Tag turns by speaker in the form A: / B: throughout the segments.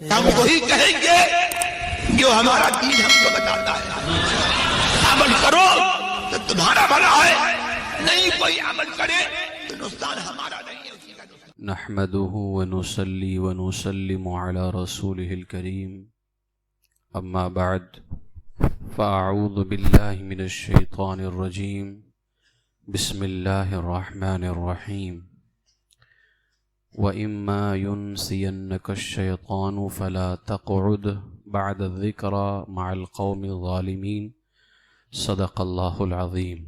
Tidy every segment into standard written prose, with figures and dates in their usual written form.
A: ہم وہی کہیں گے جو ہمارا دین ہم کو بتاتا ہے. عمل کرو تو تمہارا بھلا ہے، نہیں کوئی عمل کرے تو نقصان ہمارا نہیں ہے، اسی کا نقصان.
B: نحمده ونصلي ونسلم على رسوله الكريم اما بعد فاعوذ بالله من الشيطان الرجيم بسم الله الرحمن الرحيم وإما ينسينك الشيطان فلا تقعد بعد الذكرى مع القوم الظالمين صدق الله العظيم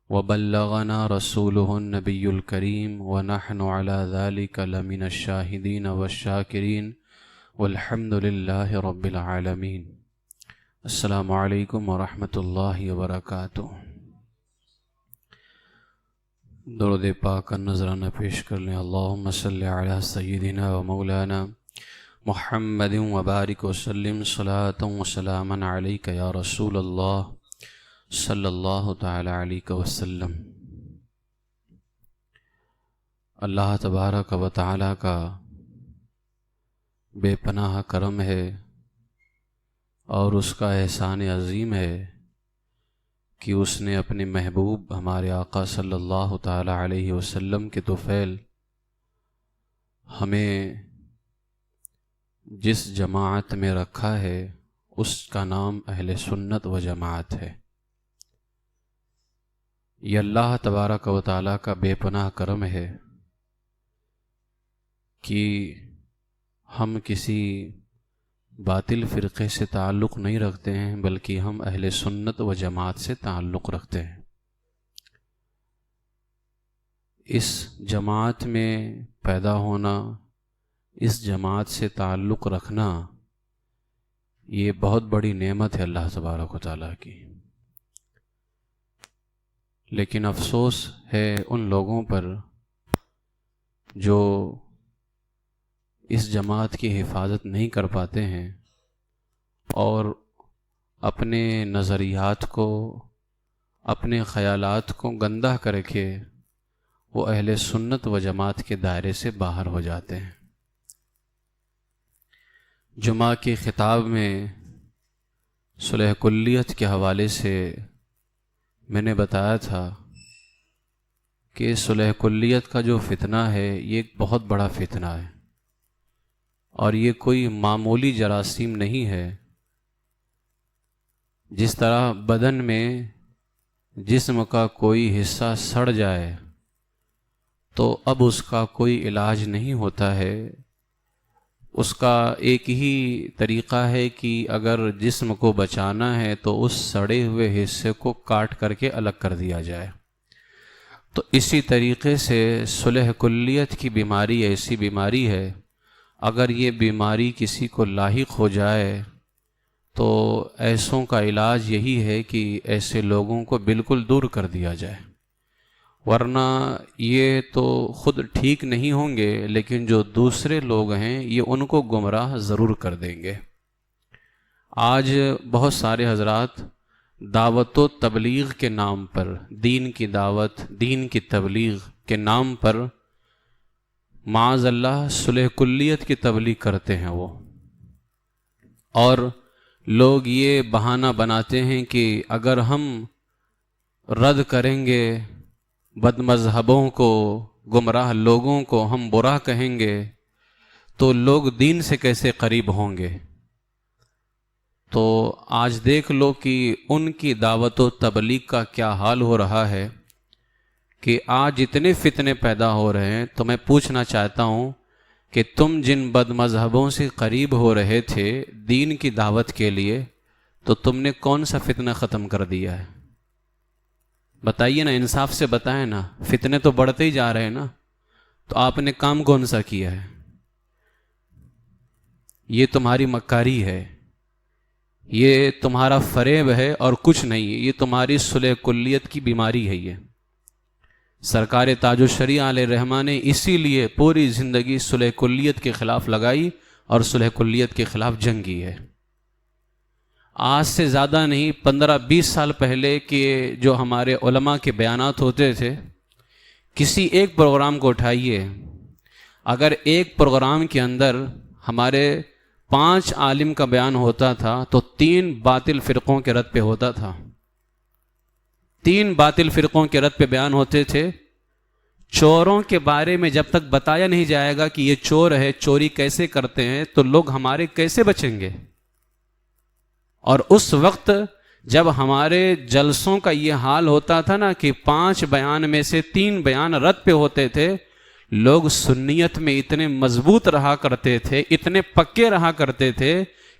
B: وبلغنا رسوله النبي الكريم ونحن على ذلك لمن الشاهدين والشاكرين والحمد لله رب العالمين. السلام علیکم ورحمۃ اللہ وبرکاتہ. درود پاک کا نذرانہ پیش کر لیں. اللہم صلی علی سیدنا و مولانا محمد وبارک وسلم صلاۃ و سلاما علیک یا رسول اللہ صلی اللہ تعالی علیہ وسلم. اللہ تبارک و تعالی کا بے پناہ کرم ہے اور اس کا احسان عظیم ہے کہ اس نے اپنے محبوب ہمارے آقا صلی اللہ تعالی علیہ وسلم کے طفیل ہمیں جس جماعت میں رکھا ہے اس کا نام اہل سنت و جماعت ہے. یہ اللہ تبارک و تعالی کا بے پناہ کرم ہے کہ ہم کسی باطل فرقے سے تعلق نہیں رکھتے ہیں بلکہ ہم اہل سنت و جماعت سے تعلق رکھتے ہیں. اس جماعت میں پیدا ہونا، اس جماعت سے تعلق رکھنا، یہ بہت بڑی نعمت ہے اللہ تبارک و تعالیٰ کی. لیکن افسوس ہے ان لوگوں پر جو اس جماعت کی حفاظت نہیں کر پاتے ہیں اور اپنے نظریات کو، اپنے خیالات کو گندہ کر کے وہ اہل سنت و جماعت کے دائرے سے باہر ہو جاتے ہیں. جمعہ کے خطاب میں صلح کلیت کے حوالے سے میں نے بتایا تھا کہ صلح کلیت کا جو فتنہ ہے یہ ایک بہت بڑا فتنہ ہے اور یہ کوئی معمولی جراثیم نہیں ہے. جس طرح بدن میں جسم کا کوئی حصہ سڑ جائے تو اب اس کا کوئی علاج نہیں ہوتا ہے. اس کا ایک ہی طریقہ ہے کہ اگر جسم کو بچانا ہے تو اس سڑے ہوئے حصے کو کاٹ کر کے الگ کر دیا جائے. تو اسی طریقے سے صلح کلیت کی بیماری ایسی بیماری ہے، اگر یہ بیماری کسی کو لاحق ہو جائے تو ایسوں کا علاج یہی ہے کہ ایسے لوگوں کو بالکل دور کر دیا جائے، ورنہ یہ تو خود ٹھیک نہیں ہوں گے لیکن جو دوسرے لوگ ہیں یہ ان کو گمراہ ضرور کر دیں گے. آج بہت سارے حضرات دعوت و تبلیغ کے نام پر، دین کی دعوت، دین کی تبلیغ کے نام پر معاذ اللہ صلح کلیت کی تبلیغ کرتے ہیں وہ، اور لوگ یہ بہانہ بناتے ہیں کہ اگر ہم رد کریں گے بد مذہبوں کو، گمراہ لوگوں کو، ہم برا کہیں گے تو لوگ دین سے کیسے قریب ہوں گے. تو آج دیکھ لو کہ ان کی دعوت و تبلیغ کا کیا حال ہو رہا ہے کہ آج اتنے فتنے پیدا ہو رہے ہیں. تو میں پوچھنا چاہتا ہوں کہ تم جن بد مذہبوں سے قریب ہو رہے تھے دین کی دعوت کے لیے، تو تم نے کون سا فتنہ ختم کر دیا ہے؟ بتائیے نا، انصاف سے بتائیں نا. فتنے تو بڑھتے ہی جا رہے ہیں نا، تو آپ نے کام کون سا کیا ہے؟ یہ تمہاری مکاری ہے، یہ تمہارا فریب ہے اور کچھ نہیں ہے. یہ تمہاری صلح کلیت کی بیماری ہے. یہ سرکار تاج الشریعہ علیہ الرحمہ نے اسی لیے پوری زندگی صلح کلیت کے خلاف لگائی اور صلح کلیت کے خلاف جنگ کی ہے. آج سے زیادہ نہیں، 15-20 سال پہلے کے جو ہمارے علماء کے بیانات ہوتے تھے، کسی ایک پروگرام کو اٹھائیے، اگر ایک پروگرام کے اندر ہمارے 5 عالم کا بیان ہوتا تھا تو 3 باطل فرقوں کے رد پہ ہوتا تھا. 3 باطل فرقوں کے رد پہ بیان ہوتے تھے. چوروں کے بارے میں جب تک بتایا نہیں جائے گا کہ یہ چور ہے، چوری کیسے کرتے ہیں، تو لوگ ہمارے کیسے بچیں گے؟ اور اس وقت جب ہمارے جلسوں کا یہ حال ہوتا تھا نا کہ 5 بیان میں سے 3 بیان رد پہ ہوتے تھے، لوگ سنیت میں اتنے مضبوط رہا کرتے تھے، اتنے پکے رہا کرتے تھے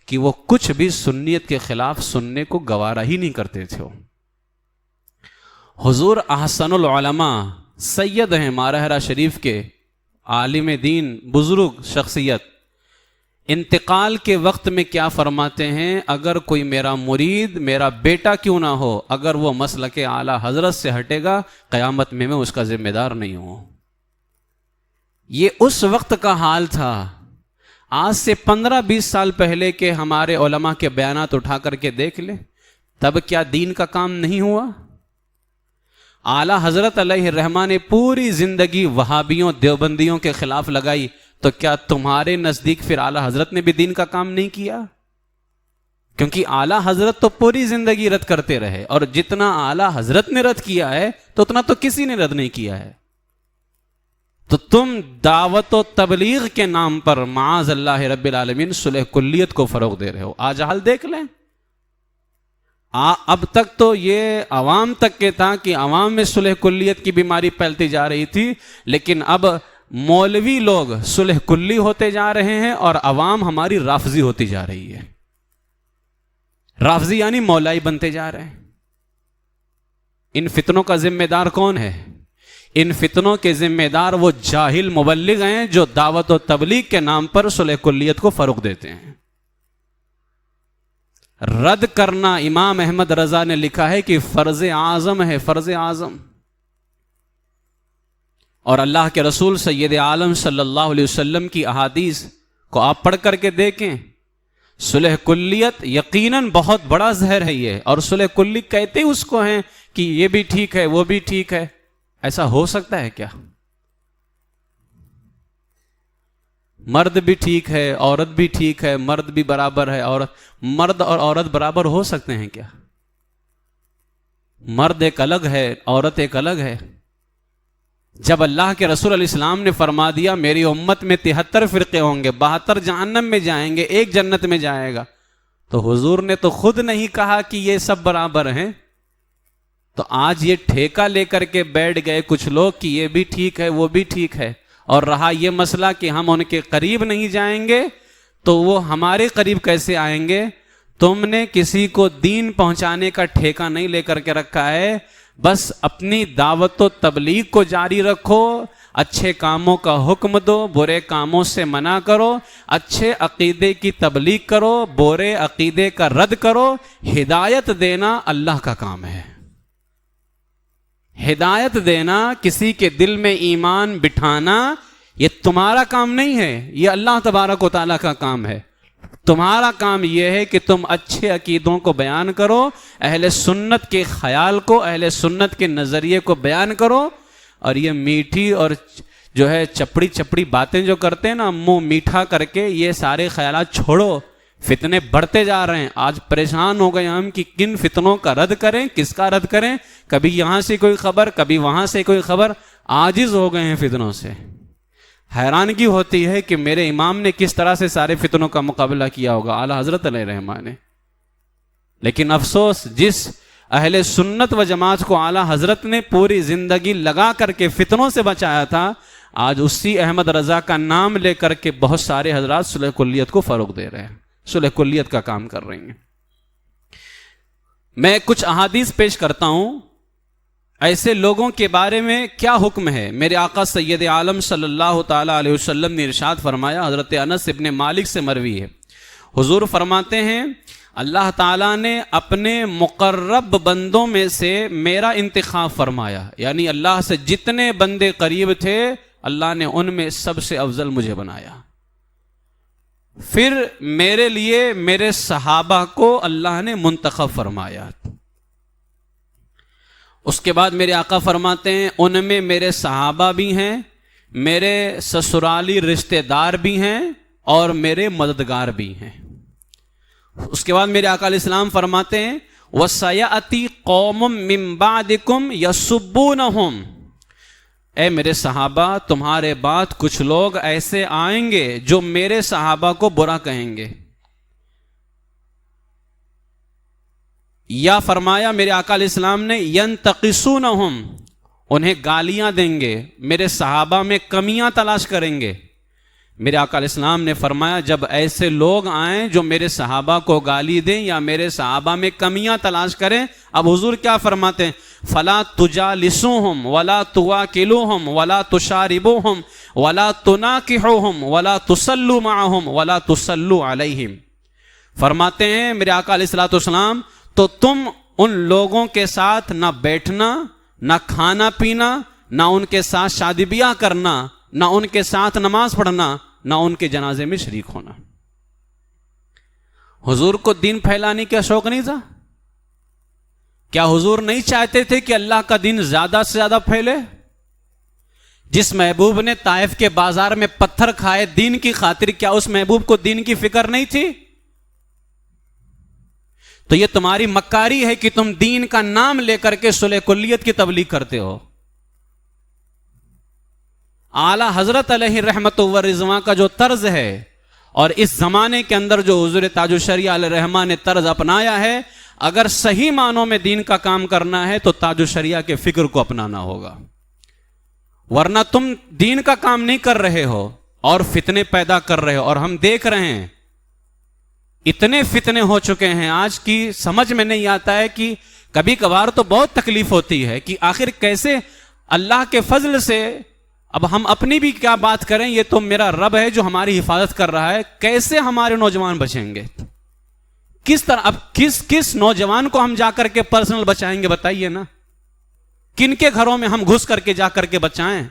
B: کہ وہ کچھ بھی سنیت کے خلاف سننے کو گوارا ہی نہیں کرتے تھے. حضور احسن العلماء سید ہیں مارہرہ شریف کے، عالم دین، بزرگ شخصیت. انتقال کے وقت میں کیا فرماتے ہیں؟ اگر کوئی میرا مرید، میرا بیٹا کیوں نہ ہو، اگر وہ مسلک اعلیٰ حضرت سے ہٹے گا، قیامت میں اس کا ذمہ دار نہیں ہوں. یہ اس وقت کا حال تھا. آج سے 15-20 سال پہلے کے ہمارے علماء کے بیانات اٹھا کر کے دیکھ لیں، تب کیا دین کا کام نہیں ہوا؟ اعلیٰ حضرت علیہ الرحمہ نے پوری زندگی وہابیوں، دیوبندیوں کے خلاف لگائی، تو کیا تمہارے نزدیک پھر اعلیٰ حضرت نے بھی دین کا کام نہیں کیا؟ کیونکہ اعلیٰ حضرت تو پوری زندگی رد کرتے رہے، اور جتنا اعلیٰ حضرت نے رد کیا ہے تو اتنا تو کسی نے رد نہیں کیا ہے. تو تم دعوت و تبلیغ کے نام پر معاذ اللہ رب العالمین صلح کلیت کو فروغ دے رہے ہو. آج حال دیکھ لیں. اب تک تو یہ عوام تک کے تھا کہ عوام میں صلح کلیت کی بیماری پھیلتی جا رہی تھی، لیکن اب مولوی لوگ صلح کلی ہوتے جا رہے ہیں اور عوام ہماری رافضی ہوتی جا رہی ہے. رافضی یعنی مولائی بنتے جا رہے ہیں. ان فتنوں کا ذمہ دار کون ہے؟ ان فتنوں کے ذمہ دار وہ جاہل مبلغ ہیں جو دعوت و تبلیغ کے نام پر صلح کلیت کو فروغ دیتے ہیں. رد کرنا امام احمد رضا نے لکھا ہے کہ فرض اعظم ہے، فرض اعظم. اور اللہ کے رسول سید عالم صلی اللہ علیہ وسلم کی احادیث کو آپ پڑھ کر کے دیکھیں. صلح کلیت یقیناً بہت بڑا زہر ہے یہ، اور صلح کلی کہتے اس کو ہیں کہ یہ بھی ٹھیک ہے، وہ بھی ٹھیک ہے. ایسا ہو سکتا ہے کیا؟ مرد بھی ٹھیک ہے، عورت بھی ٹھیک ہے، مرد بھی برابر ہے، اور مرد اور عورت برابر ہو سکتے ہیں کیا؟ مرد ایک الگ ہے، عورت ایک الگ ہے. جب اللہ کے رسول علیہ السلام نے فرما دیا میری امت میں 73 فرقے ہوں گے، 72 جہنم میں جائیں گے، ایک جنت میں جائے گا، تو حضور نے تو خود نہیں کہا کہ یہ سب برابر ہیں. تو آج یہ ٹھیکہ لے کر کے بیٹھ گئے کچھ لوگ کہ یہ بھی ٹھیک ہے، وہ بھی ٹھیک ہے. اور رہا یہ مسئلہ کہ ہم ان کے قریب نہیں جائیں گے تو وہ ہمارے قریب کیسے آئیں گے؟ تم نے کسی کو دین پہنچانے کا ٹھیکہ نہیں لے کر کے رکھا ہے، بس اپنی دعوت و تبلیغ کو جاری رکھو، اچھے کاموں کا حکم دو، برے کاموں سے منع کرو، اچھے عقیدے کی تبلیغ کرو، برے عقیدے کا رد کرو. ہدایت دینا اللہ کا کام ہے. ہدایت دینا، کسی کے دل میں ایمان بٹھانا، یہ تمہارا کام نہیں ہے، یہ اللہ تبارک و تعالیٰ کا کام ہے. تمہارا کام یہ ہے کہ تم اچھے عقیدوں کو بیان کرو، اہل سنت کے خیال کو، اہل سنت کے نظریے کو بیان کرو. اور یہ میٹھی اور جو ہے چپڑی چپڑی باتیں جو کرتے ہیں نا، منہ میٹھا کر کے، یہ سارے خیالات چھوڑو. فتنے بڑھتے جا رہے ہیں. آج پریشان ہو گئے ہم کہ کن فتنوں کا رد کریں، کس کا رد کریں. کبھی یہاں سے کوئی خبر، کبھی وہاں سے کوئی خبر. عاجز ہو گئے ہیں فتنوں سے. حیرانگی ہوتی ہے کہ میرے امام نے کس طرح سے سارے فتنوں کا مقابلہ کیا ہوگا، اعلیٰ حضرت علیہ الرحمہ نے. لیکن افسوس، جس اہل سنت و جماعت کو اعلیٰ حضرت نے پوری زندگی لگا کر کے فتنوں سے بچایا تھا، آج اسی احمد رضا کا نام لے کر کے بہت سارے حضرات صلح کلیت کو فروغ دے رہے ہیں، صلح کلیت کا کام کر رہی ہیں. میں کچھ احادیث پیش کرتا ہوں. ایسے لوگوں کے بارے میں کیا حکم ہے؟ میرے آقا سید عالم صلی اللہ تعالی علیہ وسلم نے ارشاد فرمایا، حضرت انس ابن مالک سے مروی ہے، حضور فرماتے ہیں اللہ تعالیٰ نے اپنے مقرب بندوں میں سے میرا انتخاب فرمایا. یعنی اللہ سے جتنے بندے قریب تھے اللہ نے ان میں سب سے افضل مجھے بنایا. پھر میرے لیے میرے صحابہ کو اللہ نے منتخب فرمایا. اس کے بعد میرے آقا فرماتے ہیں ان میں میرے صحابہ بھی ہیں، میرے سسرالی رشتہ دار بھی ہیں، اور میرے مددگار بھی ہیں. اس کے بعد میرے آقا علیہ السلام فرماتے ہیں وَسَيَأْتِي قَوْمٌ مِّن بَعْدِكُمْ يَسُبُّونَهُمْ، اے میرے صحابہ تمہارے بعد کچھ لوگ ایسے آئیں گے جو میرے صحابہ کو برا کہیں گے. یا فرمایا میرے آقا علیہ السلام نے يَنْتَقِصُونَهُمْ، انہیں گالیاں دیں گے، میرے صحابہ میں کمیاں تلاش کریں گے. میرے آقا علیہ السلام نے فرمایا جب ایسے لوگ آئیں جو میرے صحابہ کو گالی دیں یا میرے صحابہ میں کمیاں تلاش کریں، اب حضور کیا فرماتے ہیں فَلَا تُجَالِسُوهُمْ وَلَا تُوَاكِلُوهُمْ وَلَا تُشَارِبُوهُمْ وَلَا تُنَاكِحُوهُمْ وَلَا تُصَلُّوا مَعَهُمْ وَلَا تُصَلُّوا عَلَيْهِمْ. فرماتے ہیں میرے آقا علیہ السلام تو تم ان لوگوں کے ساتھ نہ بیٹھنا، نہ کھانا پینا، نہ ان کے ساتھ شادی بیاہ کرنا، نہ ان کے ساتھ نماز پڑھنا، نہ ان کے جنازے میں شریک ہونا. حضور کو دین پھیلانے کا شوق نہیں تھا؟ کیا حضور نہیں چاہتے تھے کہ اللہ کا دین زیادہ سے زیادہ پھیلے؟ جس محبوب نے طائف کے بازار میں پتھر کھائے دین کی خاطر، کیا اس محبوب کو دین کی فکر نہیں تھی؟ تو یہ تمہاری مکاری ہے کہ تم دین کا نام لے کر کے صلح کلیت کی تبلیغ کرتے ہو. اعلی حضرت علیہ رحمت و رضوان کا جو طرز ہے اور اس زمانے کے اندر جو حضور تاج الشریعہ علیہ الرحمہ نے طرز اپنایا ہے، اگر صحیح معنوں میں دین کا کام کرنا ہے تو تاج الشریعہ کے فکر کو اپنانا ہوگا، ورنہ تم دین کا کام نہیں کر رہے ہو اور فتنے پیدا کر رہے ہو. اور ہم دیکھ رہے ہیں اتنے فتنے ہو چکے ہیں آج کی سمجھ میں نہیں آتا ہے کہ کبھی کبھار تو بہت تکلیف ہوتی ہے کہ آخر کیسے اللہ کے فضل سے، اب ہم اپنی بھی کیا بات کریں، یہ تو میرا رب ہے جو ہماری حفاظت کر رہا ہے، کیسے ہمارے نوجوان بچیں گے؟ کس طرح؟ اب کس نوجوان کو ہم جا کر کے پرسنل بچائیں گے بتائیے نا؟ کن کے گھروں میں ہم گھس کر کے جا کر کے بچائیں؟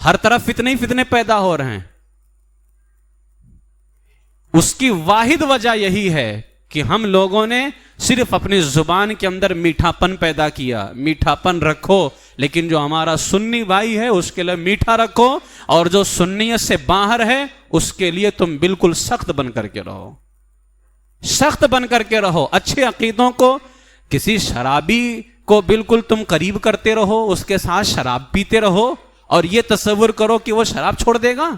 B: ہر طرف فتنے ہی فتنے پیدا ہو رہے ہیں. اس کی واحد وجہ یہی ہے کہ ہم لوگوں نے صرف اپنی زبان کے اندر میٹھا پن پیدا کیا. میٹھا پن رکھو، لیکن جو ہمارا سنی بھائی ہے اس کے لیے میٹھا رکھو، اور جو سنیت سے باہر ہے اس کے لیے تم بالکل سخت بن کر کے رہو، سخت بن کر کے رہو. اچھے عقیدوں کو، کسی شرابی کو بالکل تم قریب کرتے رہو، اس کے ساتھ شراب پیتے رہو اور یہ تصور کرو کہ وہ شراب چھوڑ دے گا.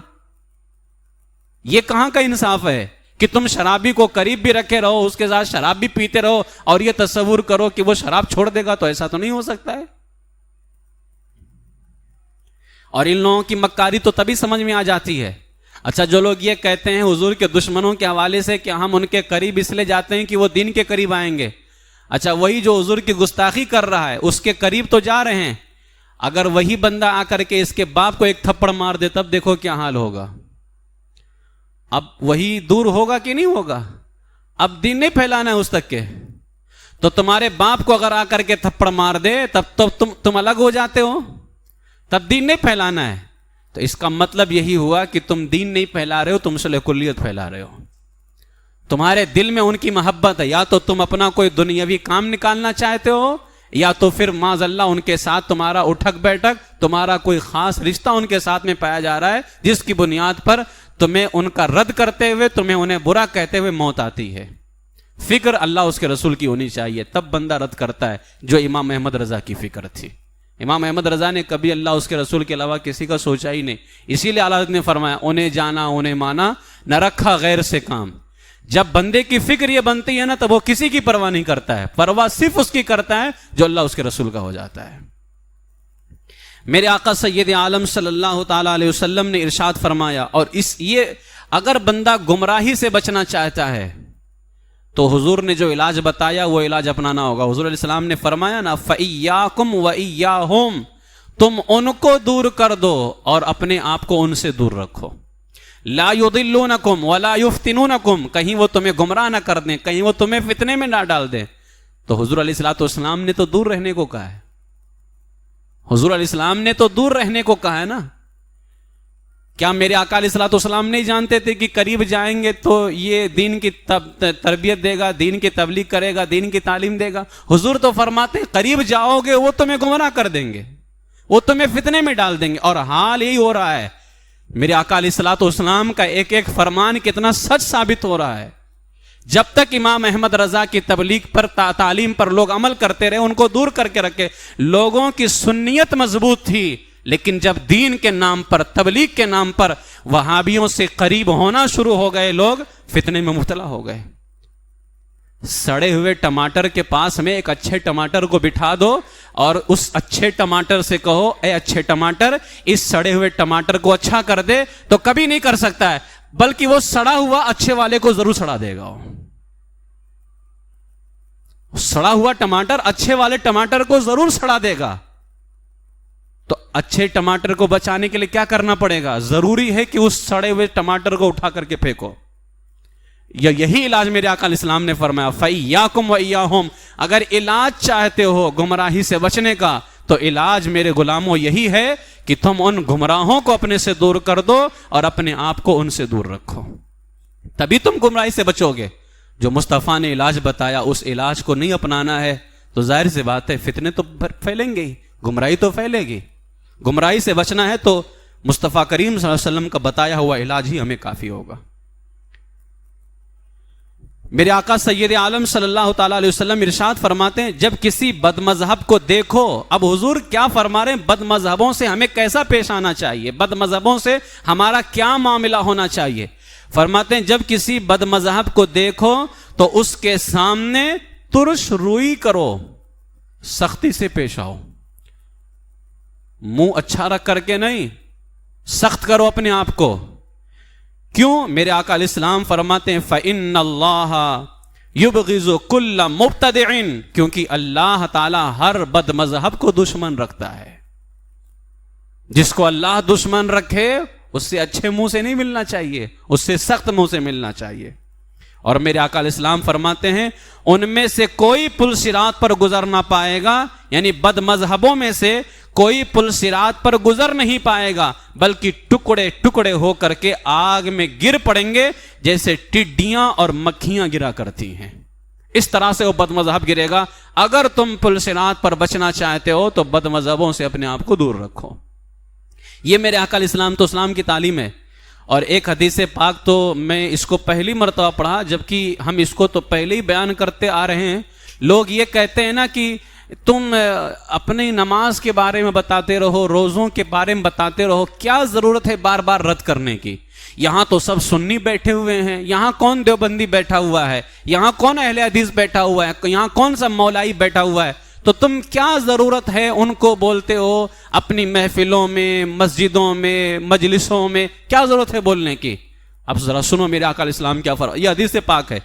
B: یہ کہاں کا انصاف ہے کہ تم شرابی کو قریب بھی رکھے رہو، اس کے ساتھ شراب بھی پیتے رہو اور یہ تصور کرو کہ وہ شراب چھوڑ دے گا؟ تو ایسا تو نہیں ہو سکتا ہے. اور ان لوگوں کی مکاری تو تبھی سمجھ میں آ جاتی ہے. اچھا، جو لوگ یہ کہتے ہیں حضور کے دشمنوں کے حوالے سے کہ ہم ان کے قریب اس لیے جاتے ہیں کہ وہ دین کے قریب آئیں گے، اچھا وہی جو حضور کی گستاخی کر رہا ہے اس کے قریب تو جا رہے ہیں، اگر وہی بندہ آ کر کے اس کے باپ کو ایک تھپڑ مار دے تب دیکھو کیا حال ہوگا. اب وہی دور ہوگا کہ نہیں ہوگا؟ اب دین نہیں پھیلانا ہے اس تک کے، تو تمہارے باپ کو اگر آ کر کے تھپڑ مار دے تب تو تم الگ ہو جاتے ہو، تب دین نہیں پھیلانا ہے. تو اس کا مطلب یہی ہوا کہ تم دین نہیں پھیلا رہے ہو، تم صلح کلیت پھیلا رہے ہو. تمہارے دل میں ان کی محبت ہے، یا تو تم اپنا کوئی دنیاوی کام نکالنا چاہتے ہو، یا تو پھر معاذ اللہ ان کے ساتھ تمہارا اٹھک بیٹھک، تمہارا کوئی خاص رشتہ ان کے ساتھ میں پایا جا رہا ہے جس کی بنیاد پر تمہیں ان کا رد کرتے ہوئے، تمہیں انہیں برا کہتے ہوئے موت آتی ہے. فکر اللہ اس کے رسول کی ہونی چاہیے، تب بندہ رد کرتا ہے، جو امام احمد رضا کی فکر تھی. امام احمد رضا نے کبھی اللہ اس کے رسول کے علاوہ کسی کا سوچا ہی نہیں. اسی لیے اعلیٰ حضرت نے فرمایا انہیں جانا انہیں مانا، نہ رکھا غیر سے کام. جب بندے کی فکر یہ بنتی ہے نا تب وہ کسی کی پرواہ نہیں کرتا ہے، پرواہ صرف اس کی کرتا ہے جو اللہ اس کے رسول کا ہو جاتا ہے. میرے آقا سید عالم صلی اللہ تعالی علیہ وسلم نے ارشاد فرمایا، اور یہ اگر بندہ گمراہی سے بچنا چاہتا ہے تو حضور نے جو علاج بتایا وہ علاج اپنانا ہوگا. حضور علیہ السلام نے فرمایا نا فَإِيَّاكُمْ وَإِيَّاهُمْ، تم ان کو دور کر دو اور اپنے آپ کو ان سے دور رکھو. لا يضلونکم ولا یفتنونکم، کہیں وہ تمہیں گمراہ نہ کر دیں، کہیں وہ تمہیں فتنے میں نہ ڈال دیں. تو حضور علیہ الصلوۃ والسلام نے تو دور رہنے کو کہا ہے، حضور علیہ السلام نے تو دور رہنے کو کہا ہے نا. کیا میرے آقا علیہ الصلوۃ والسلام نہیں جانتے تھے کہ قریب جائیں گے تو یہ دین کی تربیت دے گا، دین کی تبلیغ کرے گا، دین کی تعلیم دے گا؟ حضور تو فرماتے ہیں قریب جاؤ گے وہ تمہیں گمراہ کر دیں گے، وہ تمہیں فتنے میں ڈال دیں گے. اور حال یہی ہو رہا ہے، میرے آقا علیہ الصلوۃ والسلام کا ایک ایک فرمان کتنا سچ ثابت ہو رہا ہے. جب تک امام احمد رضا کی تبلیغ پر تعلیم پر لوگ عمل کرتے رہے, ان کو دور کر کے رکھے, لوگوں کی سنیت مضبوط تھی, لیکن جب دین کے نام پر, تبلیغ کے نام پر وہابیوں سے قریب ہونا شروع ہو گئے, لوگ فتنے میں مبتلا ہو گئے. سڑے ہوئے ٹماٹر کے پاس میں ایک اچھے ٹماٹر کو بٹھا دو اور اس اچھے ٹماٹر سے کہو, اے اچھے ٹماٹر اس سڑے ہوئے ٹماٹر کو اچھا کر دے, تو کبھی نہیں کر سکتا ہے, بلکہ وہ سڑا ہوا اچھے والے کو ضرور سڑا دے گا. سڑا ہوا ٹماٹر اچھے والے ٹماٹر کو ضرور سڑا دے گا. تو اچھے ٹماٹر کو بچانے کے لیے کیا کرنا پڑے گا؟ ضروری ہے کہ اس سڑے ہوئے ٹماٹر کو اٹھا کر کے پھینکو. یہی علاج میرے آقا علیہ السلام نے فرمایا, فَإِيَّاكُمْ وَإِيَّاهُمْ. اگر علاج چاہتے ہو گمراہی سے بچنے کا, تو علاج میرے غلاموں یہی ہے کہ تم ان گمراہوں کو اپنے سے دور کر دو اور اپنے آپ کو ان سے دور رکھو, تبھی تم گمراہی سے بچو گے. جو مصطفیٰ نے علاج بتایا اس علاج کو نہیں اپنانا ہے تو ظاہر سی بات ہے فتنے تو پھیلیں گے ہی, گمراہی تو پھیلے گی. گمراہی سے بچنا ہے تو مصطفیٰ کریم صلی اللہ علیہ وسلم کا بتایا ہوا علاج ہی ہمیں کافی ہوگا. میرے آقا سید عالم صلی اللہ تعالیٰ علیہ وسلم ارشاد فرماتے ہیں, جب کسی بد مذہب کو دیکھو. اب حضور کیا فرما رہے ہیں؟ بد مذہبوں سے ہمیں کیسا پیش آنا چاہیے, بد مذہبوں سے ہمارا کیا معاملہ ہونا چاہیے. فرماتے ہیں جب کسی بد مذہب کو دیکھو تو اس کے سامنے ترش روئی کرو, سختی سے پیش آؤ. منہ اچھا رکھ کر کے نہیں, سخت کرو اپنے آپ کو. کیوں؟ میرے آقا علیہ السلام فرماتے ہیں فَإِنَّ اللَّهَ يُبْغِضُ كُلَّ مُبْتَدِعٍ, کیونکہ اللہ تعالی ہر بد مذہب کو دشمن رکھتا ہے. جس کو اللہ دشمن رکھے اس سے اچھے منہ سے نہیں ملنا چاہیے, اس سے سخت منہ سے ملنا چاہیے. اور میرے آقا علیہ السلام فرماتے ہیں ان میں سے کوئی پل صراط پر گزر نہ پائے گا, یعنی بد مذہبوں میں سے کوئی پل صراط پر گزر نہیں پائے گا, بلکہ ٹکڑے ٹکڑے ہو کر کے آگ میں گر پڑیں گے جیسے ٹڈیاں اور مکھیاں گرا کرتی ہیں. اس طرح سے وہ بد مذہب گرے گا. اگر تم پل صراط پر بچنا چاہتے ہو تو بد مذہبوں سے اپنے آپ کو دور رکھو. یہ میرے آقا علیہ السلام تو اسلام کی تعلیم ہے. اور ایک حدیث پاک تو میں اس کو پہلی مرتبہ پڑھا, جبکہ ہم اس کو تو پہلے ہی بیان کرتے آ رہے ہیں. لوگ یہ کہتے ہیں نا کہ تم اپنی نماز کے بارے میں بتاتے رہو, روزوں کے بارے میں بتاتے رہو, کیا ضرورت ہے بار بار رد کرنے کی؟ یہاں تو سب سنی بیٹھے ہوئے ہیں, یہاں کون دیوبندی بیٹھا ہوا ہے, یہاں کون اہل حدیث بیٹھا ہوا ہے, یہاں کون سا مولائی بیٹھا ہوا ہے, تو تم کیا ضرورت ہے ان کو بولتے ہو اپنی محفلوں میں, مسجدوں میں, مجلسوں میں, کیا ضرورت ہے بولنے کی؟ اب ذرا سنو میرے آقا علیہ السلام کیا فرماتے. یہ حدیث پاک ہے.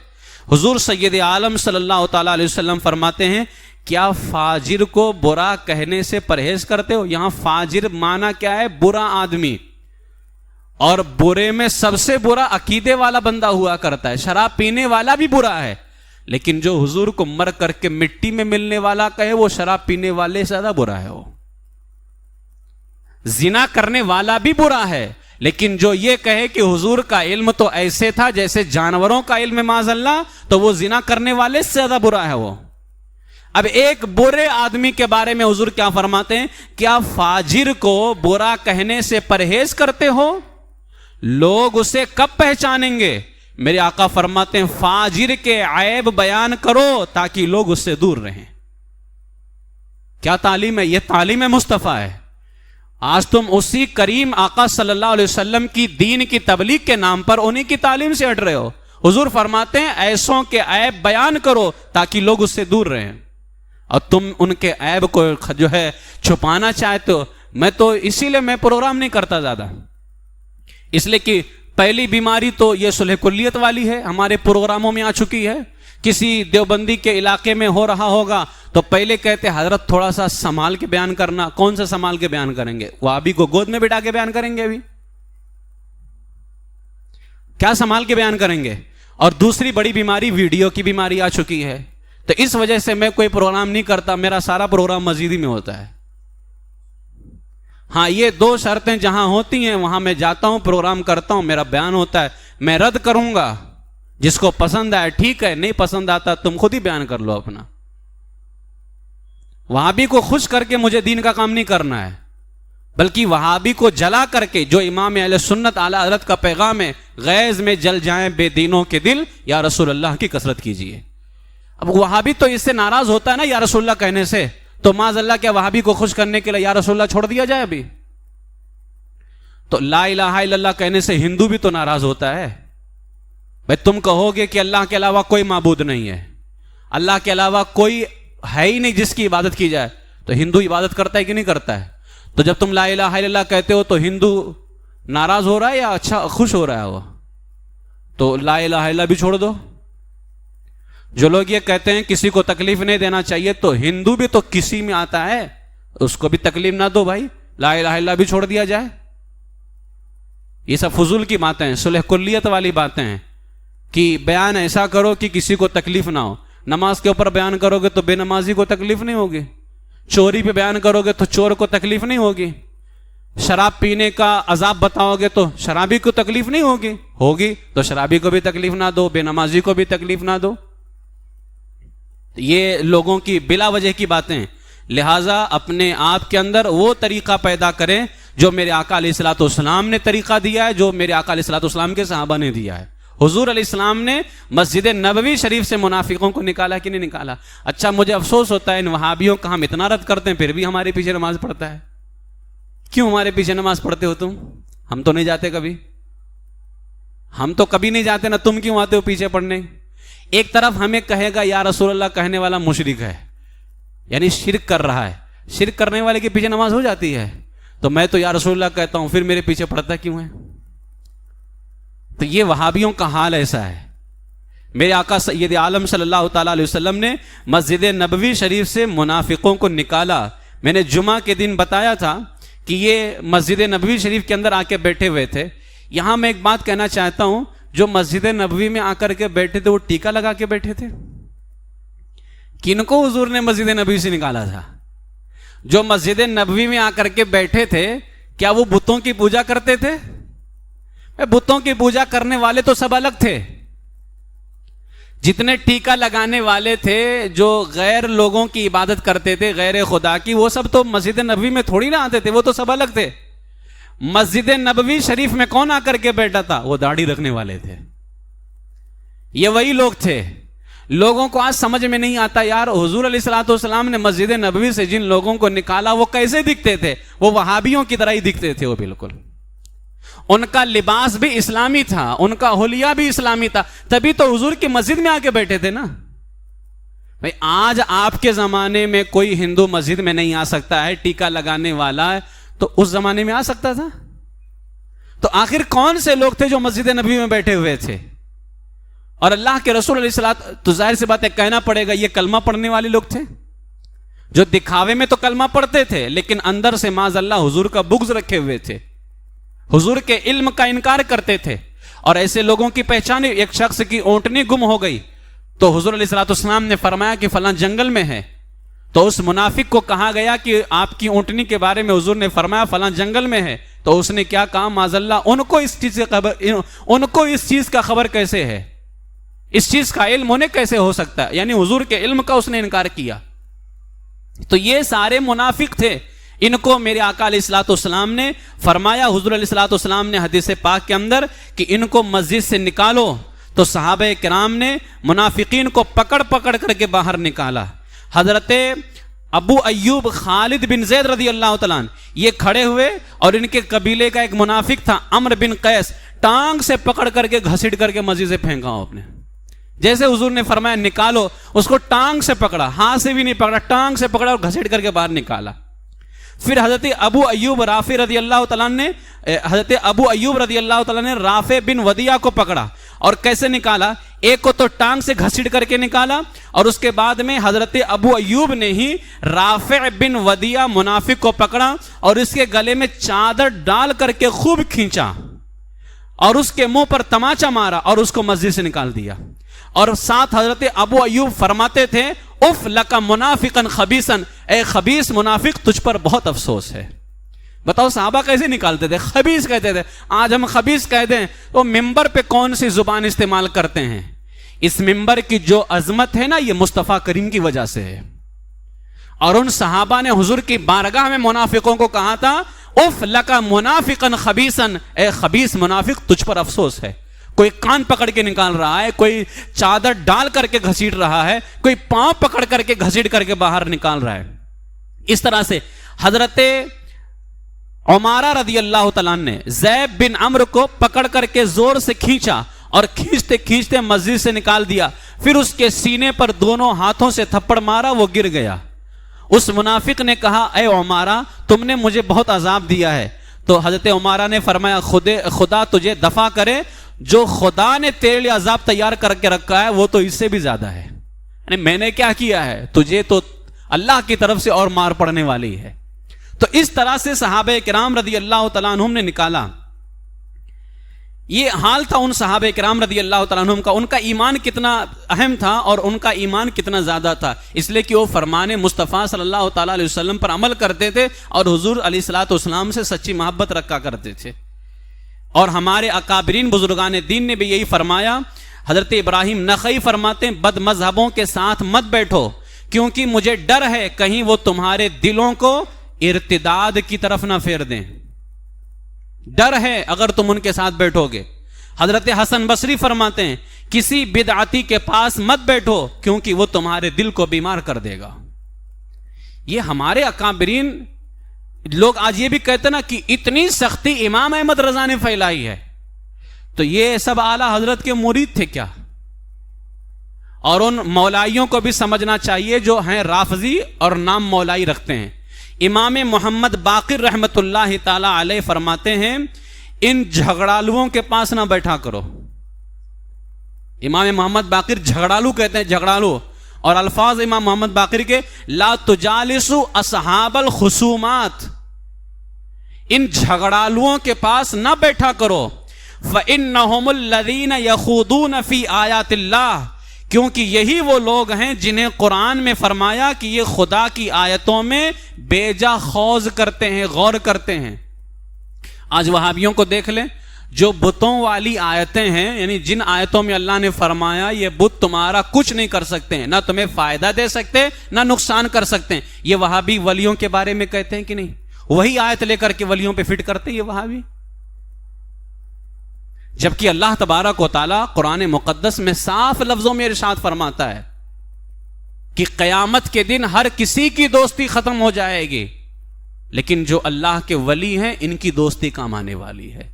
B: حضور سید عالم صلی اللہ تعالیٰ علیہ وسلم فرماتے ہیں کیا فاجر کو برا کہنے سے پرہیز کرتے ہو؟ یہاں فاجر معنی کیا ہے؟ برا آدمی. اور برے میں سب سے برا عقیدے والا بندہ ہوا کرتا ہے. شراب پینے والا بھی برا ہے, لیکن جو حضور کو مر کر کے مٹی میں ملنے والا کہے وہ شراب پینے والے سے زیادہ برا ہے. وہ زنا کرنے والا بھی برا ہے, لیکن جو یہ کہے کہ حضور کا علم تو ایسے تھا جیسے جانوروں کا علم معاذ اللہ, تو وہ زنا کرنے والے سے زیادہ برا ہے وہ. اب ایک برے آدمی کے بارے میں حضور کیا فرماتے ہیں, کیا فاجر کو برا کہنے سے پرہیز کرتے ہو؟ لوگ اسے کب پہچانیں گے؟ میرے آقا فرماتے ہیں فاجر کے عیب بیان کرو تاکہ لوگ اس سے دور رہیں. کیا تعلیم ہے؟ یہ تعلیم مصطفیٰ ہے. آج تم اسی کریم آقا صلی اللہ علیہ وسلم کی دین کی تبلیغ کے نام پر انہی کی تعلیم سے ہٹ رہے ہو. حضور فرماتے ہیں ایسوں کے عیب بیان کرو تاکہ لوگ اس سے دور رہیں, اور تم ان کے عیب کو جو ہے چھپانا چاہتے ہو. میں تو اسی لیے میں پروگرام نہیں کرتا زیادہ, اس لیے کہ پہلی بیماری تو یہ صلح کلیت والی ہے, ہمارے پروگراموں میں آ چکی ہے. کسی دیوبندی کے علاقے میں ہو رہا ہوگا تو پہلے کہتے حضرت تھوڑا سا سنبھال کے بیان کرنا. کون سا سنبھال کے بیان کریں گے؟ وہابی کو گود میں بٹھا کے بیان کریں گے؟ ابھی کیا سنبھال کے بیان کریں گے؟ اور دوسری بڑی بیماری ویڈیو کی بیماری آ چکی ہے. تو اس وجہ سے میں کوئی پروگرام نہیں کرتا, میرا سارا پروگرام مسجد میں ہوتا ہے. ہاں یہ دو شرطیں جہاں ہوتی ہیں وہاں میں جاتا ہوں, پروگرام کرتا ہوں, میرا بیان ہوتا ہے. میں رد کروں گا, جس کو پسند آئے ٹھیک ہے, نہیں پسند آتا تم خود ہی بیان کر لو اپنا. وہاں بھی کو خوش کر کے مجھے دین کا کام نہیں کرنا ہے. بلکہ وہابی کو جلا کر کے جو امام اہل سنت اعلیٰ حضرت کا پیغام ہے، غیظ میں جل جائیں بے دینوں کے دل، یا رسول اللہ کی کثرت کیجیے. اب وہابی تو اس سے ناراض ہوتا ہے نا یا رسول اللہ کہنے سے، تو معاذ اللہ کیا وہابی کو خوش کرنے کے لیے یا رسول اللہ چھوڑ دیا جائے؟ ابھی تو لا الہ الا اللہ کہنے سے ہندو بھی تو ناراض ہوتا ہے. بھائی تم کہو گے کہ اللہ کے علاوہ کوئی معبود نہیں ہے، اللہ کے علاوہ کوئی ہے ہی نہیں جس کی عبادت کی جائے، تو ہندو عبادت کرتا ہے کہ نہیں کرتا ہے؟ تو جب تم لا الہ الا اللہ کہتے ہو تو ہندو ناراض ہو رہا ہے یا اچھا خوش ہو رہا ہے؟ وہ تو لا الہ الا اللہ بھی چھوڑ دو. جو لوگ یہ کہتے ہیں کسی کو تکلیف نہیں دینا چاہیے، تو ہندو بھی تو کسی میں آتا ہے، اس کو بھی تکلیف نہ دو بھائی، لا الہ الا اللہ بھی چھوڑ دیا جائے. یہ سب فضول کی باتیں ہیں، صلح کلیت والی باتیں ہیں کہ بیان ایسا کرو کہ کسی کو تکلیف نہ ہو. نماز کے اوپر بیان کرو گے تو بے نمازی کو تکلیف نہیں ہوگی، چوری پہ بیان کرو گے تو چور کو تکلیف نہیں ہوگی، شراب پینے کا عذاب بتاؤ گے تو شرابی کو تکلیف نہیں ہوگی تو شرابی کو بھی تکلیف نہ دو، بے نمازی کو بھی تکلیف نہ دو. یہ لوگوں کی بلا وجہ کی باتیں ہیں. لہٰذا اپنے آپ کے اندر وہ طریقہ پیدا کریں جو میرے آقا علیہ الصلوۃ والسلام نے طریقہ دیا ہے، جو میرے آقا علیہ الصلوۃ والسلام کے صحابہ نے دیا ہے. حضور علیہ السلام نے مسجد نبوی شریف سے منافقوں کو نکالا کہ نہیں نکالا؟ اچھا مجھے افسوس ہوتا ہے ان وہابیوں کا، ہم اتنا رد کرتے ہیں پھر بھی ہمارے پیچھے نماز پڑھتا ہے. کیوں ہمارے پیچھے نماز پڑھتے ہو تم؟ ہم تو نہیں جاتے کبھی، ہم تو کبھی نہیں جاتے نا، تم کیوں آتے ہو پیچھے پڑھنے؟ ایک طرف ہمیں کہے گا یا رسول اللہ کہنے والا مشرک ہے، یعنی شرک کر رہا ہے، شرک کرنے والے کے پیچھے نماز ہو جاتی ہے. تو میں تو یا رسول اللہ کہتا ہوں، پھر میرے پیچھے پڑھتا کیوں ہے؟ تو یہ وہابیوں کا حال ایسا ہے. میرے آقا سید عالم صلی اللہ تعالیٰ علیہ وسلم نے مسجد نبوی شریف سے منافقوں کو نکالا. میں نے جمعہ کے دن بتایا تھا کہ یہ مسجد نبوی شریف کے اندر آ کے بیٹھے ہوئے تھے. یہاں میں ایک بات کہنا چاہتا ہوں، جو مسجد نبوی میں آ کر کے بیٹھے تھے وہ ٹیکا لگا کے بیٹھے تھے. کن کو حضور نے مسجد نبوی سے نکالا تھا؟ جو مسجد نبوی میں آ کر کے بیٹھے تھے کیا وہ بتوں کی پوجا کرتے تھے؟ بتوں کی پوجا کرنے والے تو سب الگ تھے. جتنے ٹیکا لگانے والے تھے، جو غیر لوگوں کی عبادت کرتے تھے، غیر خدا کی، وہ سب تو مسجد نبوی میں تھوڑی نہ آتے تھے، وہ تو سب الگ تھے. مسجد نبوی شریف میں کون آ کر کے بیٹھا تھا؟ وہ داڑھی رکھنے والے تھے. یہ وہی لوگ تھے. لوگوں کو آج سمجھ میں نہیں آتا یار، حضور علیہ الصلوۃ والسلام نے مسجد نبوی سے جن لوگوں کو نکالا وہ کیسے دکھتے تھے؟ وہ وہابیوں کی طرح ہی دکھتے تھے. وہ بالکل ان کا لباس بھی اسلامی تھا، ان کا حلیہ بھی اسلامی تھا، تبھی تو حضور کی مسجد میں آ کے بیٹھے تھے نا. بھائی آج آپ کے زمانے میں کوئی ہندو مسجد میں نہیں آ سکتا ہے، ٹیکا لگانے والا ہے، تو اس زمانے میں آ سکتا تھا؟ تو آخر کون سے لوگ تھے جو مسجد نبوی میں بیٹھے ہوئے تھے؟ اور اللہ کے رسول علیہ الصلوۃ، تو ظاہر سی بات ہے کہنا پڑے گا یہ کلمہ پڑھنے والے لوگ تھے، جو دکھاوے میں تو کلمہ پڑھتے تھے لیکن اندر سے معاذ اللہ حضور کا بغض رکھے ہوئے تھے، حضور کے علم کا انکار کرتے تھے. اور ایسے لوگوں کی پہچان، ایک شخص کی اونٹنی گم ہو گئی تو حضور علیہ الصلوۃ والسلام نے فرمایا کہ فلاں جنگل میں ہے. تو اس منافق کو کہا گیا کہ آپ کی اونٹنی کے بارے میں حضور نے فرمایا فلاں جنگل میں ہے. تو اس نے کیا کہا؟ معاذ اللہ، ان کو اس چیز کا خبر کیسے ہے، اس چیز کا علم انہیں کیسے ہو سکتا ہے؟ یعنی حضور کے علم کا اس نے انکار کیا. تو یہ سارے منافق تھے. ان کو میرے آقا علیہ الصلوۃ والسلام نے فرمایا، حضور علیہ الصلوۃ والسلام نے حدیث پاک کے اندر، کہ ان کو مسجد سے نکالو. تو صحابہ کرام نے منافقین کو پکڑ کر کے باہر نکالا. حضرت ابو ایوب خالد بن زید رضی اللہ تعالیٰ یہ کھڑے ہوئے اور ان کے قبیلے کا ایک منافق تھا عمرو بن قیس، ٹانگ سے پکڑ کر کے گھسیٹ کر کے مسجد سے پھینکا. اپنے جیسے حضور نے فرمایا نکالو، اس کو ٹانگ سے پکڑا، ہاتھ سے بھی نہیں پکڑا، ٹانگ سے پکڑا اور گھسیٹ کر کے باہر نکالا. پھر حضرت ابو ایوب رافع رضی اللہ تعالیٰ نے رافع بن ودیع کو پکڑا اور کیسے نکالا؟ ایک کو تو ٹانگ سے گھسیٹ کر کے نکالا، اور اس کے بعد میں حضرت ابو ایوب نے ہی رافع بن ودیع منافق کو پکڑا اور اس کے گلے میں چادر ڈال کر کے خوب کھینچا اور اس کے منہ پر تماچا مارا اور اس کو مسجد سے نکال دیا. اور ساتھ حضرت ابو ایوب فرماتے تھے اف لکا منافقا خبیثا، اے خبیث منافق تجھ پر بہت افسوس ہے. بتاؤ صحابہ کیسے نکالتے تھے؟ خبیث کہتے تھے. آج ہم خبیث کہہ دیں تو ممبر پہ کون سی زبان استعمال کرتے ہیں؟ اس ممبر کی جو عظمت ہے نا، یہ مصطفیٰ کریم کی وجہ سے ہے. اور ان صحابہ نے حضور کی بارگاہ میں منافقوں کو کہا تھا اف لکا منافقا خبیثا، اے خبیث منافق تجھ پر افسوس ہے۔ کوئی کان پکڑ کے نکال رہا ہے، کوئی چادر ڈال کر کے گھسیٹ رہا ہے، کوئی پاؤں پکڑ کر کے گھسیٹ کر کے باہر نکال رہا ہے۔ اس طرح سے حضرت عمارہ رضی اللہ تعالیٰ نے زید بن عمرو کو پکڑ کر کے زور سے کھینچا اور کھینچتے کھینچتے مسجد سے نکال دیا، پھر اس کے سینے پر دونوں ہاتھوں سے تھپڑ مارا، وہ گر گیا۔ اس منافق نے کہا اے عمارہ تم نے مجھے بہت عذاب دیا ہے، تو حضرت عمارہ نے فرمایا خدا تجھے دفع کرے، جو خدا نے تیرے لیے عذاب تیار کر کے رکھا ہے وہ تو اس سے بھی زیادہ ہے، یعنی میں نے کیا کیا ہے، تجھے تو اللہ کی طرف سے اور مار پڑنے والی ہے۔ تو اس طرح سے صحابہ کرام رضی اللہ تعالیٰ عنہم نے نکالا۔ یہ حال تھا ان صحابہ کرام رضی اللہ تعالیٰ عنہم کا، ان کا ایمان کتنا اہم تھا اور ان کا ایمان کتنا زیادہ تھا، اس لیے کہ وہ فرمان مصطفیٰ صلی اللہ تعالیٰ علیہ وسلم پر عمل کرتے تھے اور حضور علیہ الصلوۃ والسلام سے سچی محبت رکھا کرتے تھے۔ اور ہمارے اکابرین بزرگان دین نے بھی یہی فرمایا۔ حضرت ابراہیم نخعی فرماتے ہیں بد مذہبوں کے ساتھ مت بیٹھو، کیونکہ مجھے ڈر ہے کہیں وہ تمہارے دلوں کو ارتداد کی طرف نہ پھیر دیں، ڈر ہے اگر تم ان کے ساتھ بیٹھو گے۔ حضرت حسن بصری فرماتے ہیں کسی بدعتی کے پاس مت بیٹھو کیونکہ وہ تمہارے دل کو بیمار کر دے گا۔ یہ ہمارے اکابرین لوگ آج یہ بھی کہتے ہیں نا کہ اتنی سختی امام احمد رضا نے پھیلائی ہے، تو یہ سب اعلیٰ حضرت کے مرید تھے کیا؟ اور ان مولائیوں کو بھی سمجھنا چاہیے جو ہیں رافضی اور نام مولائی رکھتے ہیں۔ امام محمد باقر رحمت اللہ تعالی علیہ فرماتے ہیں ان جھگڑالوؤں کے پاس نہ بیٹھا کرو۔ امام محمد باقر جھگڑالو کہتے ہیں، جھگڑالو، اور الفاظ امام محمد باقر کے لا تجالسوا اصحاب الخصومات، ان جھگڑالوؤں کے پاس نہ بیٹھا کرو۔ فإنهم الذين يخوضون في آیات اللہ، کیونکہ یہی وہ لوگ ہیں جنہیں قرآن میں فرمایا کہ یہ خدا کی آیتوں میں بیجا خوض کرتے ہیں، غور کرتے ہیں۔ آج وہابیوں کو دیکھ لیں، جو بتوں والی آیتیں ہیں، یعنی جن آیتوں میں اللہ نے فرمایا یہ بت تمہارا کچھ نہیں کر سکتے ہیں، نہ تمہیں فائدہ دے سکتے نہ نقصان کر سکتے ہیں، یہ وہابی ولیوں کے بارے میں کہتے ہیں کہ نہیں؟ وہی آیت لے کر کے ولیوں پہ فٹ کرتے ہیں یہ وہابی، جبکہ اللہ تبارک و تعالیٰ قرآن مقدس میں صاف لفظوں میں ارشاد فرماتا ہے کہ قیامت کے دن ہر کسی کی دوستی ختم ہو جائے گی، لیکن جو اللہ کے ولی ہیں ان کی دوستی کام آنے والی ہے۔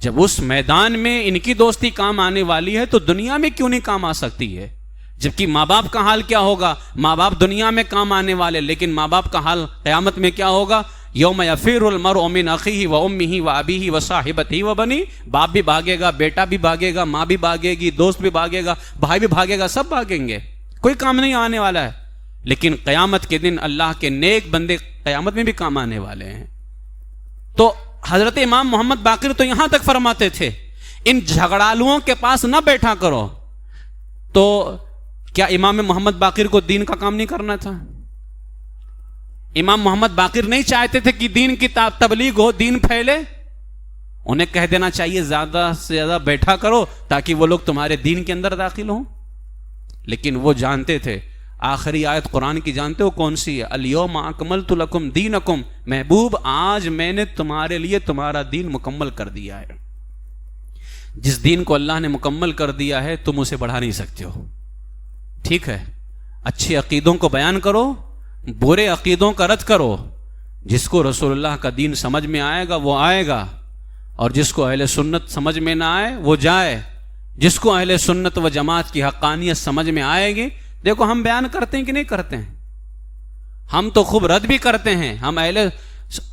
B: جب اس میدان میں ان کی دوستی کام آنے والی ہے تو دنیا میں کیوں نہیں کام آ سکتی ہے؟ جبکہ ماں باپ کا حال کیا ہوگا؟ ماں باپ دنیا میں کام آنے والے، لیکن ماں باپ کا حال قیامت میں کیا ہوگا؟ یوم یفر المرء من اخیہ و امہ و ابیہ و صاحبتہ و بنیہ، باپ بھی بھاگے گا، بیٹا بھی بھاگے گا، ماں بھی بھاگے گی، دوست بھی بھاگے گا، بھائی بھی بھاگے گا، سب بھاگیں گے، کوئی کام نہیں آنے والا ہے۔ لیکن قیامت کے دن اللہ کے نیک بندے قیامت میں بھی کام آنے والے ہیں۔ تو حضرت امام محمد باقر تو یہاں تک فرماتے تھے ان جھگڑالوؤں کے پاس نہ بیٹھا کرو، تو کیا امام محمد باقر کو دین کا کام نہیں کرنا تھا؟ امام محمد باقر نہیں چاہتے تھے کہ دین کی تبلیغ ہو، دین پھیلے؟ انہیں کہہ دینا چاہیے زیادہ سے زیادہ بیٹھا کرو تاکہ وہ لوگ تمہارے دین کے اندر داخل ہوں، لیکن وہ جانتے تھے۔ آخری آیت قرآن کی جانتے ہو کون سی ہے؟ الیوم اکملت لکم دینکم، محبوب آج میں نے تمہارے لیے تمہارا دین مکمل کر دیا ہے۔ جس دین کو اللہ نے مکمل کر دیا ہے تم اسے بڑھا نہیں سکتے ہو، ٹھیک ہے؟ اچھے عقیدوں کو بیان کرو، برے عقیدوں کا رد کرو۔ جس کو رسول اللہ کا دین سمجھ میں آئے گا وہ آئے گا، اور جس کو اہل سنت سمجھ میں نہ آئے وہ جائے۔ جس کو اہل سنت و جماعت کی حقانیت سمجھ میں آئے گی، دیکھو ہم بیان کرتے ہیں کہ نہیں کرتے ہیں؟ ہم تو خوب رد بھی کرتے ہیں، ہم اہل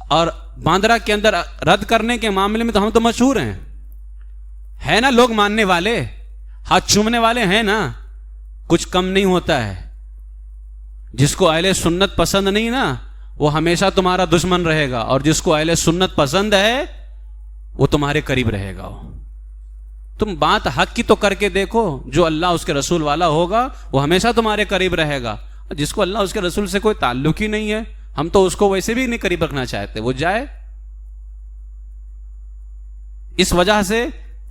B: اور باندرا کے اندر رد کرنے کے معاملے میں تو ہم تو مشہور ہیں، ہے نا؟ لوگ ماننے والے، ہاتھ چومنے والے ہیں نا، کچھ کم نہیں ہوتا ہے۔ جس کو اہل سنت پسند نہیں نا وہ ہمیشہ تمہارا دشمن رہے گا، اور جس کو اہل سنت پسند ہے وہ تمہارے قریب رہے گا۔ تم بات حق کی تو کر کے دیکھو، جو اللہ اس کے رسول والا ہوگا وہ ہمیشہ تمہارے قریب رہے گا، جس کو اللہ اس کے رسول سے کوئی تعلق ہی نہیں ہے ہم تو اس کو ویسے بھی نہیں قریب رکھنا چاہتے، وہ جائے۔ اس وجہ سے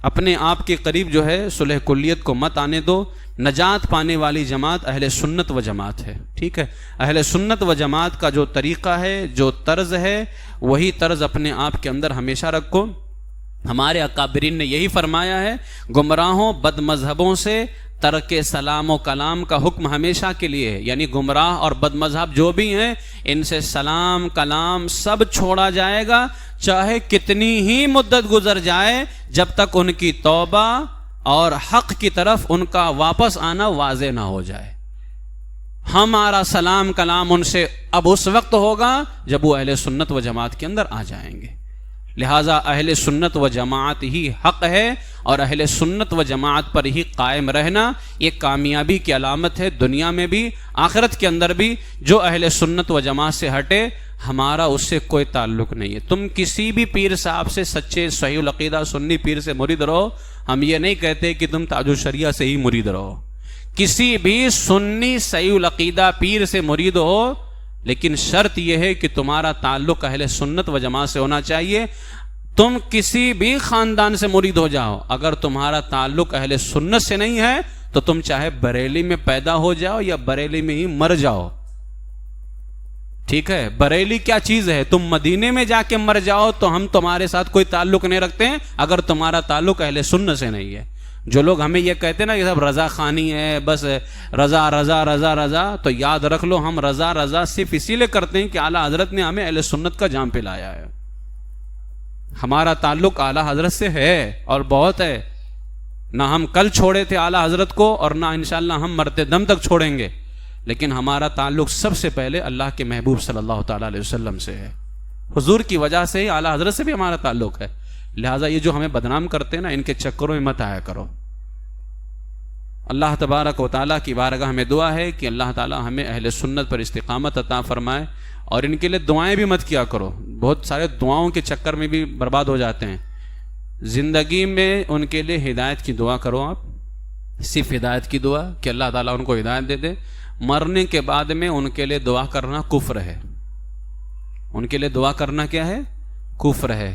B: اپنے آپ کے قریب جو ہے صلح کلیت کو مت آنے دو. نجات پانے والی جماعت اہل سنت و جماعت ہے. ٹھیک ہے, اہل سنت و جماعت کا جو طریقہ ہے, جو طرز ہے, وہی طرز اپنے آپ کے اندر ہمیشہ رکھو. ہمارے اکابرین نے یہی فرمایا ہے, گمراہوں بد مذہبوں سے ترک سلام و کلام کا حکم ہمیشہ کے لیے ہے. یعنی گمراہ اور بد مذہب جو بھی ہیں, ان سے سلام کلام سب چھوڑا جائے گا, چاہے کتنی ہی مدت گزر جائے, جب تک ان کی توبہ اور حق کی طرف ان کا واپس آنا واضح نہ ہو جائے. ہمارا سلام کلام ان سے اب اس وقت ہوگا جب وہ اہل سنت و جماعت کے اندر آ جائیں گے. لہٰذا اہل سنت و جماعت ہی حق ہے, اور اہل سنت و جماعت پر ہی قائم رہنا یہ کامیابی کی علامت ہے, دنیا میں بھی آخرت کے اندر بھی. جو اہل سنت و جماعت سے ہٹے, ہمارا اس سے کوئی تعلق نہیں ہے. تم کسی بھی پیر صاحب سے, سچے صحیح العقیدہ سنی پیر سے مرید رہو. ہم یہ نہیں کہتے کہ تم تاج الشریعہ سے ہی مرید رہو. کسی بھی سنی صحیح العقیدہ پیر سے مرید ہو, لیکن شرط یہ ہے کہ تمہارا تعلق اہل سنت و جماعت سے ہونا چاہیے. تم کسی بھی خاندان سے مرید ہو جاؤ, اگر تمہارا تعلق اہل سنت سے نہیں ہے تو تم چاہے بریلی میں پیدا ہو جاؤ یا بریلی میں ہی مر جاؤ. ٹھیک ہے, بریلی کیا چیز ہے, تم مدینے میں جا کے مر جاؤ تو ہم تمہارے ساتھ کوئی تعلق نہیں رکھتے ہیں, اگر تمہارا تعلق اہل سنت سے نہیں ہے. جو لوگ ہمیں یہ کہتے ہیں نا یہ سب رضا خانی ہے, بس رضا رضا رضا رضا, تو یاد رکھ لو ہم رضا رضا صرف اسی لیے کرتے ہیں کہ اعلیٰ حضرت نے ہمیں اہل سنت کا جام پلایا ہے. ہمارا تعلق اعلیٰ حضرت سے ہے اور بہت ہے. نہ ہم کل چھوڑے تھے اعلیٰ حضرت کو, اور نہ انشاءاللہ ہم مرتے دم تک چھوڑیں گے, لیکن ہمارا تعلق سب سے پہلے اللہ کے محبوب صلی اللہ تعالیٰ علیہ وسلم سے ہے. حضور کی وجہ سے ہی اعلیٰ حضرت سے بھی ہمارا تعلق ہے. لہٰذا یہ جو ہمیں بدنام کرتے ہیں نا, ان کے چکروں میں مت آیا کرو. اللہ تبارک و تعالیٰ کی بارگاہ میں دعا ہے کہ اللہ تعالیٰ ہمیں اہل سنت پر استقامت عطا فرمائے, اور ان کے لیے دعائیں بھی مت کیا کرو. بہت سارے دعاؤں کے چکر میں بھی برباد ہو جاتے ہیں. زندگی میں ان کے لیے ہدایت کی دعا کرو آپ, صرف ہدایت کی دعا کہ اللہ تعالیٰ ان کو ہدایت دے دے. مرنے کے بعد میں ان کے لیے دعا کرنا کفر ہے. ان کے لیے دعا کرنا کیا ہے؟ کفر ہے.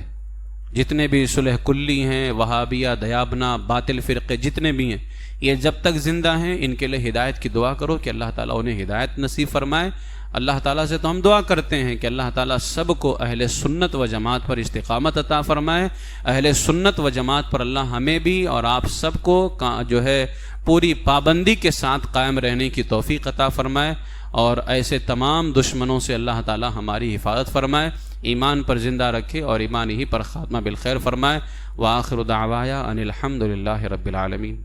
B: جتنے بھی صلح کلی ہیں, وہابیہ, دیابنا, باطل فرقے جتنے بھی ہیں, یہ جب تک زندہ ہیں ان کے لیے ہدایت کی دعا کرو کہ اللہ تعالیٰ انہیں ہدایت نصیب فرمائے. اللہ تعالیٰ سے تو ہم دعا کرتے ہیں کہ اللہ تعالیٰ سب کو اہل سنت و جماعت پر استقامت عطا فرمائے. اہل سنت و جماعت پر اللہ ہمیں بھی اور آپ سب کو جو ہے پوری پابندی کے ساتھ قائم رہنے کی توفیق عطا فرمائے, اور ایسے تمام دشمنوں سے اللہ تعالیٰ ہماری حفاظت فرمائے, ایمان پر زندہ رکھے اور ایمان ہی پر خاتمہ بالخیر فرمائے. وآخر دعوایا ان الحمد للہ رب العالمین.